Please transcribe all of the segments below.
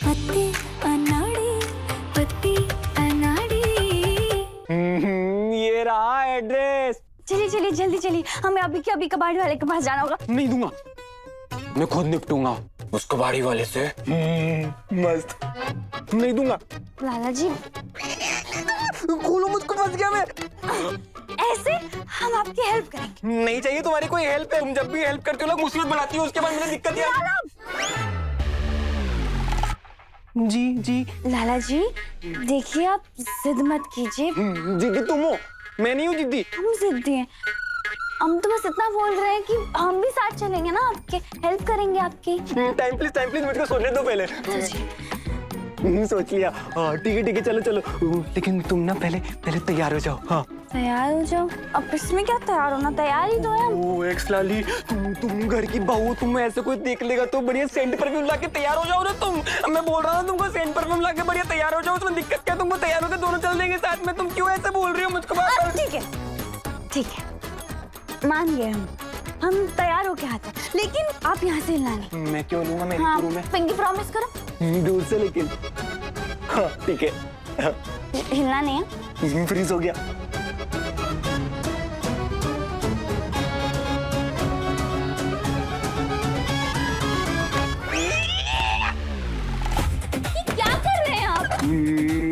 पत्ती अनाड़ी, पत्ती अनाड़ी। ये रहा एड्रेस। चलिए चलिए जल्दी चलिए, हमें अभी के अभी कबाड़ी वाले के पास जाना होगा। नहीं दूंगा, मैं खुद निपटूंगा उस कबाड़ी वाले से। मस्त, नहीं दूंगा। लाला जी खोलो, मुझको फंस गया मैं। ऐसे हम आपकी हेल्प करेंगे। नहीं चाहिए तुम्हारी कोई हेल्प है। तुम जब भी हेल्प करते हो लोग मुसीबत बनाती हो, उसके बाद मुझे दिक्कत है। जी जी लाला जी देखिए, आप जिद मत कीजिए। जिद्दी तुम हो, मैं नहीं हूँ जिद्दी। हम जिद्दी हैं। हम तो बस इतना बोल रहे हैं कि हम भी साथ चलेंगे ना, आपके हेल्प करेंगे आपकी। टाइम प्लीज मुझको सोचने दो पहले। सोच लिया। हाँ ठीक है चलो चलो, लेकिन तुम ना पहले तैयार हो जाओ। हाँ तैयार हो जाओ? अब इसमें क्या तैयार होना, तैयार ही तो है। ओ एक्स लाली, तुम घर की बहू, तुम ऐसे कोई देख लेगा तो बढ़िया सेंट परफ्यूम लाके तैयार हो जाओ ना तुम। अब मैं बोल रहा हूँ तुमको सेंट परफ्यूम लाके बढ़िया तैयार हो जाओ। उसमें दिक्कत क्या, तुमको तैयार होकर दोनों चल देंगे साथ में। तुम क्यों ऐसे बोल रही हो मुझको? ठीक है मान गए हम तैयार होके आते हैं, लेकिन आप यहाँ से हिलना नहीं। मैं क्यों लूंगा, मेरी हाँ, रूम में। पिंकी प्रॉमिस करो। दूर से लेकिन। हाँ ठीक है। हिलना नहीं है। फ्रीज हो गया। क्या कर रहे हैं आप?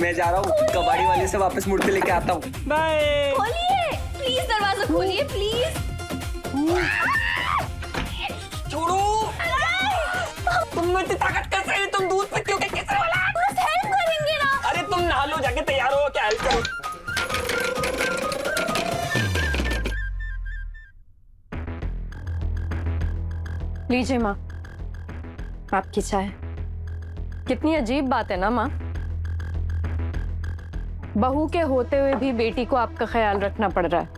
मैं जा रहा हूँ, कबाड़ी वाले से वापस मुड़ के लेके आता हूँ। बाय। खोलिए प्लीज, दरवाजा खोलिए प्लीज। छोड़ो, तुम में इतनी ताकत कैसे है? तुम दूध पीते हो कैसे वाला? बस हेल्प करेंगे ना। अरे तुम नहा लो जाके, तैयार हो क्या हेल्प करो। लीजिए माँ, आपकी चाय। कितनी अजीब बात है ना माँ, बहू के होते हुए भी बेटी को आपका ख्याल रखना पड़ रहा है,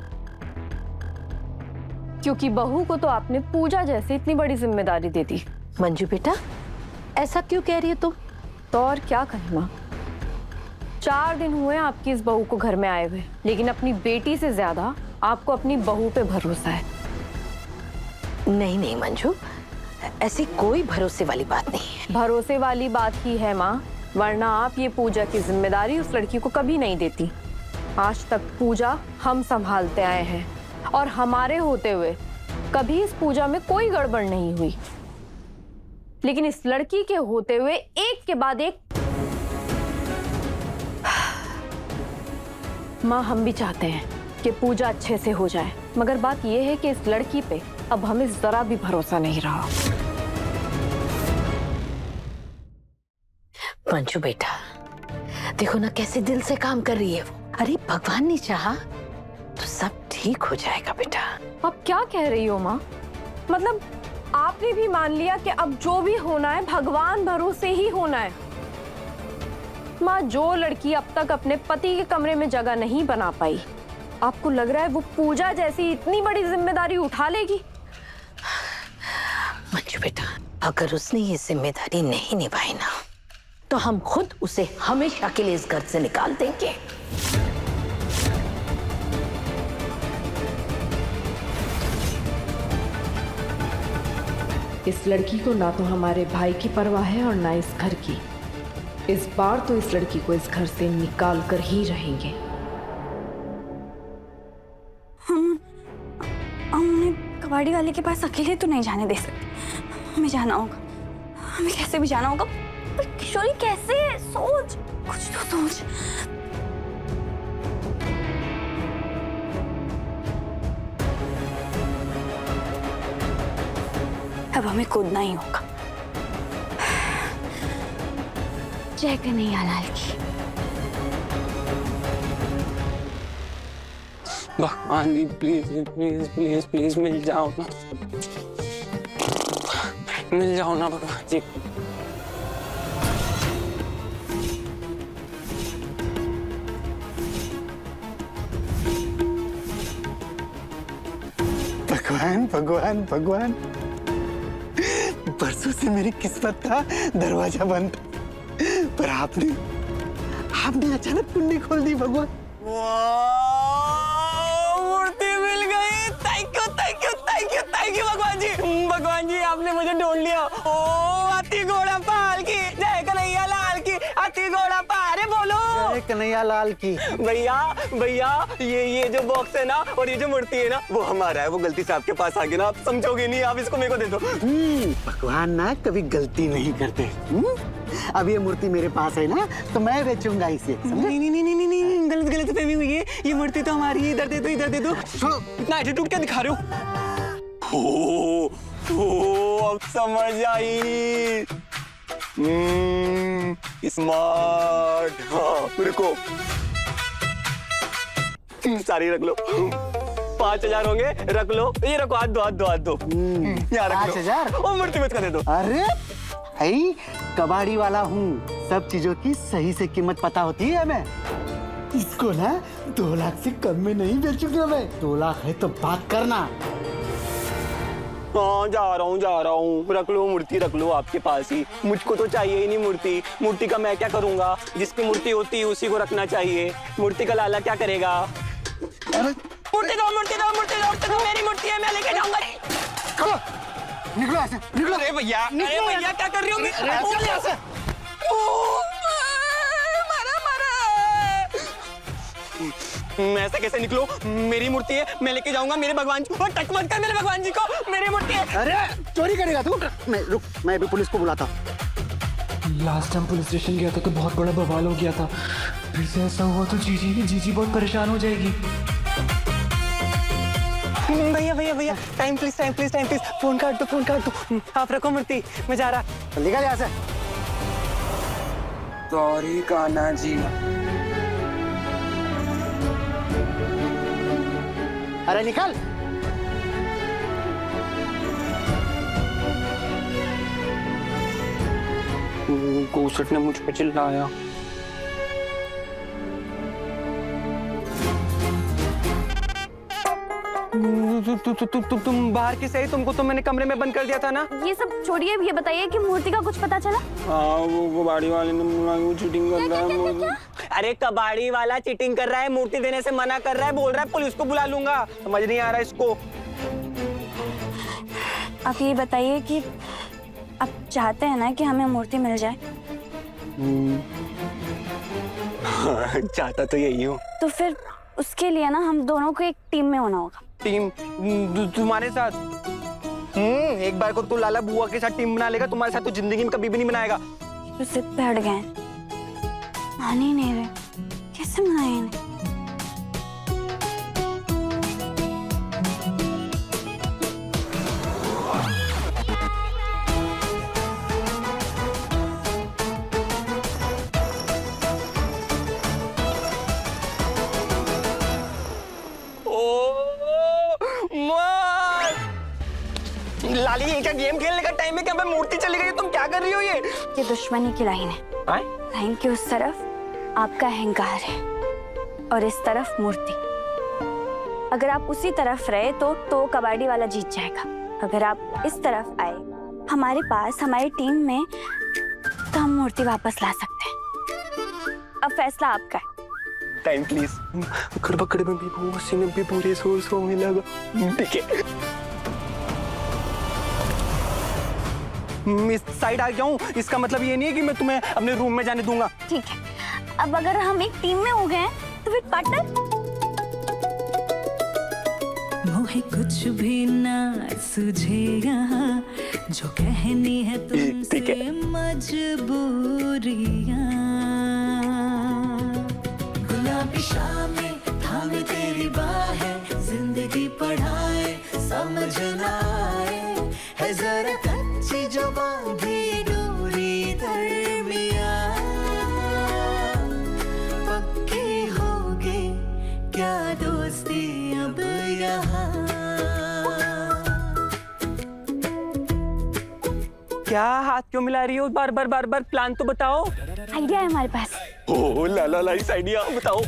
क्योंकि बहू को तो आपने पूजा जैसे इतनी बड़ी जिम्मेदारी दे दी। मंजू बेटा, ऐसा क्यों कह रही है तुम? तो और क्या करें माँ, 4 दिन हुए आपकी इस बहू को घर में आए हुए, लेकिन अपनी बेटी से ज्यादा आपको अपनी बहू पे भरोसा है। नहीं नहीं मंजू, ऐसी कोई भरोसे वाली बात नहीं है। भरोसे वाली बात ही है माँ, वरना आप ये पूजा की जिम्मेदारी उस लड़की को कभी नहीं देती। आज तक पूजा हम संभालते आए हैं और हमारे होते हुए कभी इस पूजा में कोई गड़बड़ नहीं हुई, लेकिन इस लड़की के होते हुए एक के बाद एक। माँ हम भी चाहते हैं कि पूजा अच्छे से हो जाए, मगर बात यह है कि इस लड़की पे अब हमें जरा भी भरोसा नहीं रहा। मंजू बेटा, देखो ना कैसे दिल से काम कर रही है वो। अरे भगवान ने चाहा तो सब ठीक हो जाएगा बेटा। अब क्या कह रही हो माँ? मतलब आपने भी मान लिया कि अब जो भी होना है भगवान भरोसे ही होना है। माँ, जो लड़की अब तक अपने पति के कमरे में जगह नहीं बना पाई, आपको लग रहा है वो पूजा जैसी इतनी बड़ी जिम्मेदारी उठा लेगी? मंजू बेटा, अगर उसने ये जिम्मेदारी नहीं निभाई ना, तो हम खुद उसे हमेशा के लिए इस घर से निकाल देंगे। इस लड़की को ना तो हमारे भाई की परवाह है और ना इस घर की। इस बार तो इस लड़की को इस घर से निकाल कर ही रहेंगे। हम उन्हें कबाड़ी वाले के पास अकेले तो नहीं जाने दे सकते, हमें जाना होगा। हमें कैसे भी जाना होगा। पर किशोरी कैसे? सोच, कुछ तो सोच। अब हमें कूदना ही होगा। जय कन्हैया लाल की। भगवान जी प्लीज प्लीज प्लीज प्लीज मिल जाओ ना, मिल जाओ ना भगवान जी। भगवान भगवान भगवान, परसों से मेरी किस्मत का दरवाजा बंद था, पर आपने अचानक कुंडी खोल दी भगवान। मूर्ति मिल गई। Thank you thank you thank you thank you भगवान जी। भगवान जी आपने मुझे ढूंढ लिया। ओ हाथी घोड़ा पाल की जय कन्हैया लाल। है कन्हैया लाल की। भैया भैया ये जो बॉक्स है ना और ये जो मूर्ति है ना वो हमारा है। वो गलती से आपके पास आ गया ना, आप समझोगे नहीं, आप इसको मेरे को दे दो। भगवान ना कभी गलती नहीं करते। अब ये मूर्ति मेरे पास है ना तो मैं बेचूंगा इसे, समझे? नहीं, गलत फहमी हुई है। ये मूर्ति तो हमारी है। इधर दे दो। छोड़ो। इतना एटीट्यूड क्या दिखा रहे हो? ओ, अब समझ आई। स्मार्ट। हाँ रुको, सारी रख लो। 5,000 होंगे, रख लो। ये रखो, हाथ दो। यहाँ रख लो। 5,000? ओ मूर्ति मत कर दे दो। अरे भाई कबाड़ी वाला हूँ, सब चीजों की सही से कीमत पता होती है हमें। इसको ना 2 लाख से कम में नहीं बेचूंगा मैं। 2 लाख है तो बात करना। हाँ जा रहा हूँ। रख लो मूर्ति, रख लो आपके पास ही। मुझको तो चाहिए ही नहीं मूर्ति। मूर्ति का मैं क्या करूँगा? जिसकी मूर्ति होती है उसी को रखना चाहिए। मूर्ति का लाला क्या करेगा? अरे मूर्ति दो, मेरी मूर्ति है, मैं लेके जाऊंगा। निकलो ऐसे, निकलो। अरे भैया क्या कर रही हो? चल यहाँ से। मैं ऐसे कैसे निकलो? मेरी मूर्ति है, मैं लेके जाऊंगा मेरे भगवान जी। टच मत कर मेरे भगवान जी को, मेरी मूर्ति है। अरे चोरी करेगा तू? मैं अभी पुलिस को बुलाता। लास्ट टाइम पुलिस स्टेशन गया था तो बहुत बड़ा बवाल हो गया था। फिर से ऐसा हुआ तो जीजी बहुत परेशान हो जाएगी। भैया टाइम प्लीज। फोन काट दो। आप रखो मूर्ति, मैं जा रहा। निकल यहाँ से। सॉरी कान्हा जी। अरे निकल। गोसट ने मुझ पे चिल्लाया। तुम बाहर की सही, तुमको तो मैंने कमरे में बंद कर दिया था ना। ये सब छोड़िए, ये बताइए कि मूर्ति का कुछ पता चला? हाँ वो कबाड़ी वाले ने चीटिंग कर रहा है। अरे कबाड़ी वाला चीटिंग कर रहा है, मूर्ति देने से मना कर रहा है, बोल रहा है पुलिस को बुला लूंगा। समझ नहीं आ रहा इसको। आप ये बताइए कि आप चाहते हैं ना कि हमें मूर्ति मिल जाए? चाहता तो यही हूँ। तो फिर उसके लिए ना हम दोनों को एक टीम में होना होगा। टीम? तुम्हारे साथ? एक बार को तू लाला बुआ के साथ टीम बना लेगा, तुम्हारे साथ तो जिंदगी में कभी भी नहीं बनाएगा। जो जिद पे अड़ गए, मान ही नहीं रहे, कैसे मनाए इन्हें? लाली ये क्या गेम खेलने का टाइम है क्या? मैं मूर्ति चली गई, तुम क्या कर रही हो? ये दुश्मनी की लाइन है। लाइन के उस तरफ आपका अहंकार है और इस तरफ मूर्ति। अगर आप उसी तरफ रहे तो कबाड़ी वाला जीत जाएगा। अगर आप इस तरफ आए हमारे पास, हमारी टीम में, तो हम मूर्ति वापस ला सकते हैं। अब फैसला आपका है। Time please. खड़बकड़ में भी उसी में भी पूरे सो में लगा। ठीक है, इस साइड आ गया हूँ, इसका मतलब ये नहीं है कि मैं तुम्हें अपने रूम में जाने दूंगा। ठीक है, अब अगर हम एक टीम में हो गए हैं तो फिर पार्टनर। मुझे कुछ भी ना सूझे यहाँ, जो कहनी है तुमसे मजबूरियाँ। गुलाबी शामें थामे तेरी बाहें, जिंदगी पढ़ाए समझना है जरा कच्ची जो बांधी डोरी दरमिया। पक्की होगी क्या दोस्ती अब यहाँ? क्या हाथ क्यों मिला रही हो बार बार? प्लान तो बताओ। आइडिया है हमारे पास। ओ ला इस आइडिया बताओ।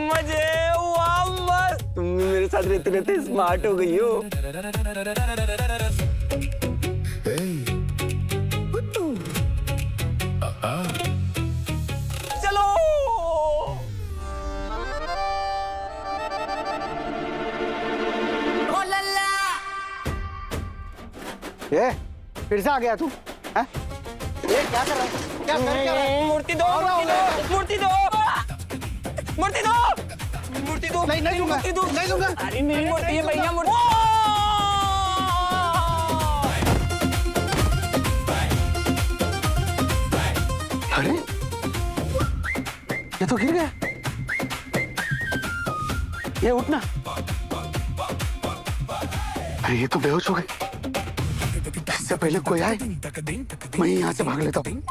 मजे, वाह मस्त। तुम मेरे साथ रहते रहते स्मार्ट हो गई हो। चलो ओ लल्ला। फिर से आ गया तू? हैं? ये क्या कर रहा है? क्या कर क्या रहा है? मूर्ति दो, मूर्ति दो, मूर्ति दो, मूर्ति दो। नहीं नहीं दूंगा, मूर्ति दो। नहीं दूंगा। अरे मेरी मूर्ति है भैया, मूर्ति। अरे ये तो गिर गया। ये उठना। अरे ये तो बेहोश हो गए। इससे पहले कोई आए मैं यहाँ से भाग लेता हूँ।